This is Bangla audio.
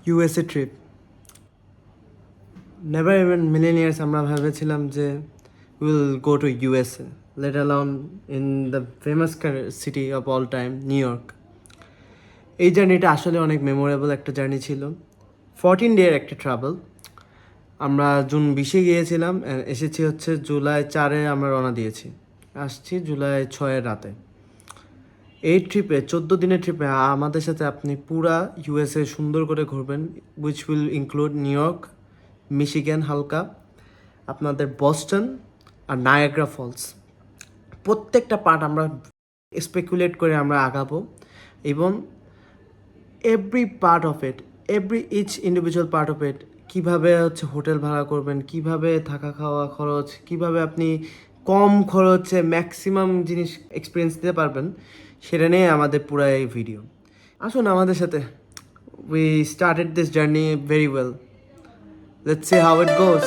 USA trip. Never even million years আমরা ভেবেছিলাম যে will go to USA, let alone in the famous city of all time, new York. এই জার্নিটা আসলে অনেক মেমোরেবল একটা জার্নি ছিল। 14 ডের একটা ট্রাভেল। আমরা জুন 20-এ গিয়েছিলাম, এসেছি হচ্ছে জুলাই 4-এ আমরা রওনা দিয়েছি, আসছি জুলাই 6-এর রাতে। এই ট্রিপে 14 দিনের ট্রিপে আমাদের সাথে আপনি পুরা ইউএসএ সুন্দর করে ঘুরবেন, which will include New York, Michigan হালকা, আপনাদের বস্টন আর নায়াগ্রা ফলস। প্রত্যেকটা পার্ট আমরা স্পেকুলেট করে আমরা আগাবো, এবং every part of it, each individual part of it, কীভাবে হচ্ছে হোটেল ভাড়া করবেন, কিভাবে থাকা খাওয়া খরচ, কিভাবে আপনি কম খরচে ম্যাক্সিমাম জিনিস এক্সপিরিয়েন্স দিতে পারবেন, সেটা নিয়ে আমাদের পুরো এই ভিডিও। আসুন আমাদের সাথে। We started this journey very well, let's see how it goes.